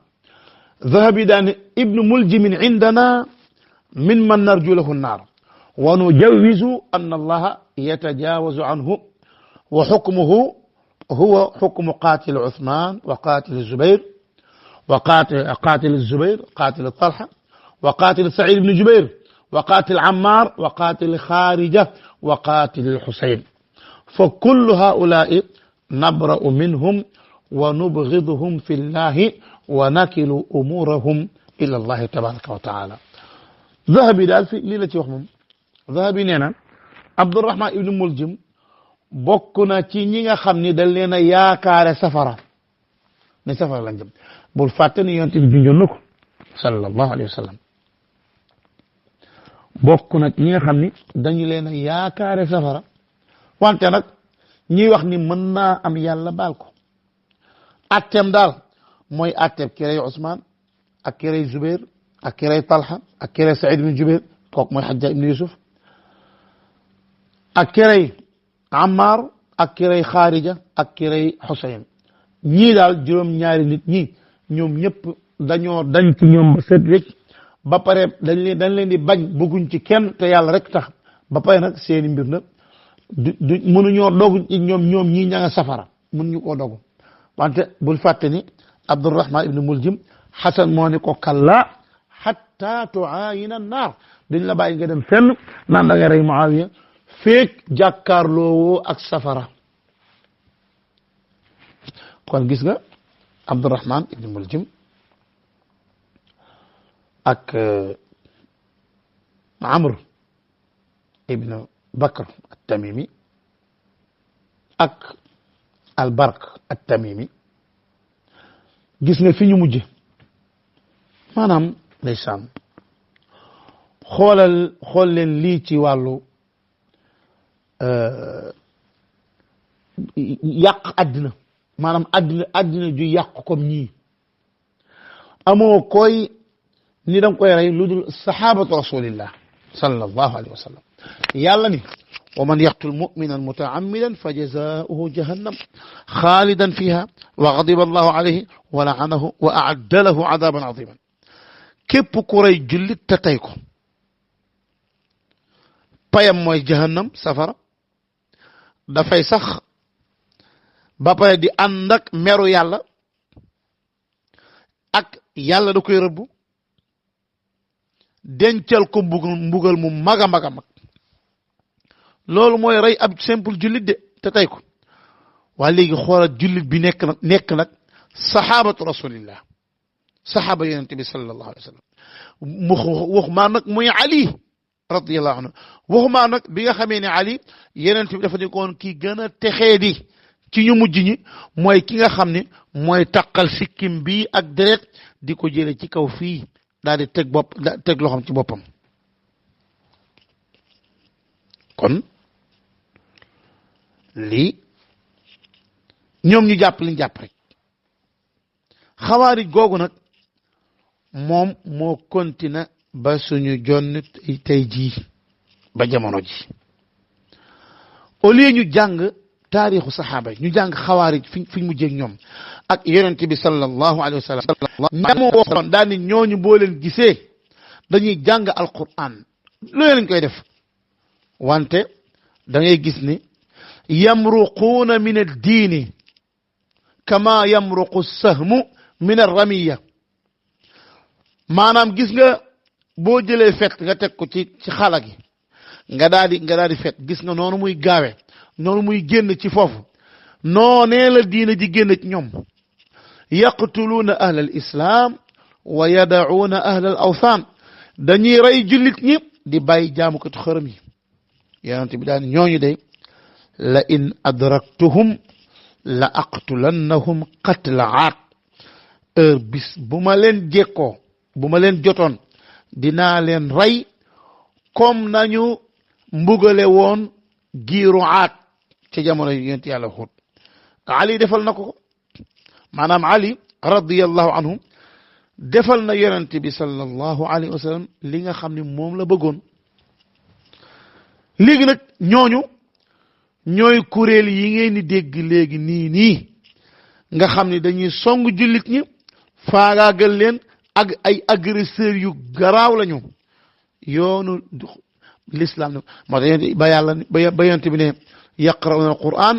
Zahabi daane ibnu muljimin indana min man narju lahu naar ونجوز أن الله يتجاوز عنه وحكمه هو حكم قاتل عثمان وقاتل الزبير قاتل طلحة وقاتل سعيد بن جبير وقاتل عمار وقاتل خارجة وقاتل الحسين فكل هؤلاء نبرأ منهم ونبغضهم في الله ونكل أمورهم إلى الله تبارك وتعالى. ذهبي دال في ليلة يوم ذهبي نينا عبد الرحمن ابن ملجم بوكنا تي نيغا خامني دال لينا ياكار سفرا ني سفرا لا نجم بول فاتني يونت بي جونكو صلى الله عليه وسلم بوكنا تي نيغا خامني داني لينا ياكار سفرا وانت نك ñi wax ni mën naa am yàlla baal ko attem daal mooy attem kirey Ousmane ak kirey Zubair ak kirey Talha ak kirey Saïd bin Jubair kooku mooy Hajjaj ibn Yusuf ak kirey Ammar ak kirey Kharija ak kirey Husayn ñii daal juróom-ñaari nit ñi ñoom ñëpp dañoo dañ ci ñoom ba set wecc ba pare dañ leen di bañ bëgguñ ci kenn te yàlla rek tax ba pare nag seeni mbir nag du mënuñoo dogu ci ñoom ñii ña nga safara mënuñu koo dogu wante bul fàtte ni Abdurrahman ibn Muljim Hasan moo ni ko kalla hatta tuayina naar dañ la bàyyi nga dem fenn naan da nga rey Muawiya feek jàkkaarloo ak safara kon gis nga Abdurrahman ibn Muljim ak Amr ibn Bakr at-Tamimi ak al-Barq at-Tamimi gis nga fi ñu mujj maanaam ndeysaan xool leen lii ci wàllu yàq àddina maanaam àddina ju yàq comme ñii amoo koy ni danga koy rey lu dul sahabatu rasulillah sallallahu alayhi wa sallam yàlla ni wa man yaqtul mu'minan muta'ammidan fa jazaa'uhu jahannam khalidan fiha wa ghadiba allahu alayhi wa la'anahu wa a'adda lahu 'adaban 'aziman képp ku rey jullit te tey ko payam mooy jahannam safara dafay sax ba pare di ànd ak meru yàlla ak yàlla da koy rëbbu dencal ko mbugal mu mag a mag a mag loolu mooy rey ab simple jullit de te tey ko waa léegi xoolal jullit bi nekk nag sahabatu rasulillah sahaba yonente bi sallallahu alayhi wa sallam waxumaa nag muy Ali radiyallahu anhu waxumaa nag bi nga xamee ne Ali yonente bi dafa nekkoon kii gën a texee di ci ñu mujj ñi mooy ki nga xam ne mooy taqal sikkim bi ak deret di ko jële ci kaw fii daal di teg loxoom ci boppam kon lii ñoom ñu jàpp liñ jàpp rek xawaarij googu nag moom moo continue ba suñu jonn tey jii ba jamono ji au lieu ñu jàng taarixu saxaaba yi ñu jàng xawaarij fiñ mu jéeg ñoom ak yonent bi sallallahu alayhi wa sallam ñamoo waxoon daal ni ñooñu boo leen gisee dañuy jàng alquran loolu lañ koy def wante da ngay gis ni yamruquuna min ad-diini kama yamruqu as-sahmu min ar-ramiya maanaam gis nga boo jëlee fet nga teg ko ci xala gi nga daal di fet gis nga noonu muy gaawe noonu muy génn ci foofu noonee la diina ji génn ci ñoom yaqtuluuna ahla al-islam wa yada'uuna ahla al-awthan dañuy rey jullit ñi di bàyyi jaamukatu xërëm yi yonent bi daan ñooñu day la in adraktuhum la aqtulannahum qatla aad heure bis bu ma leen jekkoo bu ma leen jotoon dinaa leen rey comme nañu mbugale woon giiru aad ci jamono yonent yàlla Huud Ali defal na ko maanaam Ali radiyallahu anhu defal na yonent bi sallallahu alayhi wa sallam li nga xam ne moom la bëggoon léegi nag ñooñu ñooy kuréel yi ngeen di dégg léegi nii nga xam ne dañuy song jullit ñi faagaagal leen ak ay agresseurs yu garaaw lañu yoonu l'islam moo tax ba yàlla ba yonent bi ne yaqra'una alquran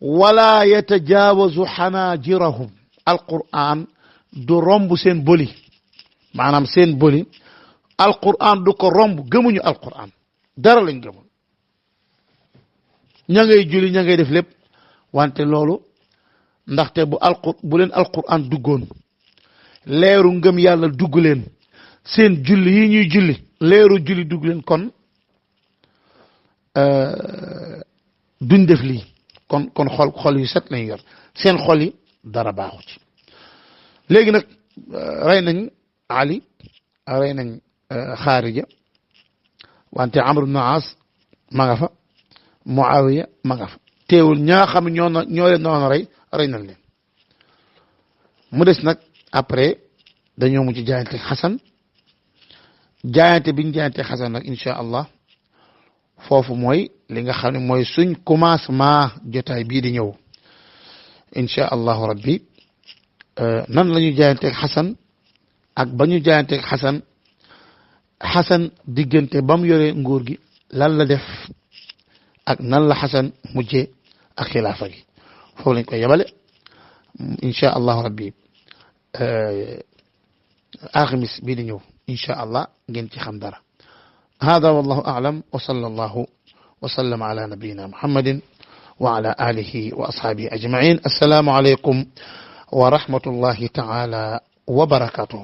wala yatajaawazu xanaajirahum alquran du romb seen boli maanaam seen boli alquran du ko romb gëmuñu alquran dara lañ gëmul ña ngay julli ña ngay def lépp wante loolu ndaxte bu leen alquran duggoon leeru ngëm yàlla dugg leen seen julli yi ñuy julli leeru julli dugg leen kon duñ def lii kon xol yu set lañu yor seen xol yi dara baaxu ci léegi nag rey nañ Ali rey nañ Xaarija wante Amr ibn As ma nga fa Muawiya ma nga fa teewul ñaa xam ñoo leen noonu rey nañ leen mu des nag après dañoo mujj jaayante Xasan jaayante biñ jaayante Xasan nag incha allah foofu mooy li nga xam ne mooy suñ commencement jotaay bii di ñëw incha allahu rabbi nan la ñu jaayanteeg Xasan ak ba ñu jaayanteeg Xasan diggante ba mu yoree nguur gi lan la def ak nan la Xasan mujjee ak xilaafa gi foofu lañ koy yebale incha allahu rabbi alxamis bii di ñëw incha allah ngeen ci xam dara hada wallahu a'lam wa sallallahu wa sallam ala nabiyyina muhammadin wa ala alihi wa ashabihi ajma'in assalamu alaykum wa rahmatullahi ta'ala wa barakatuh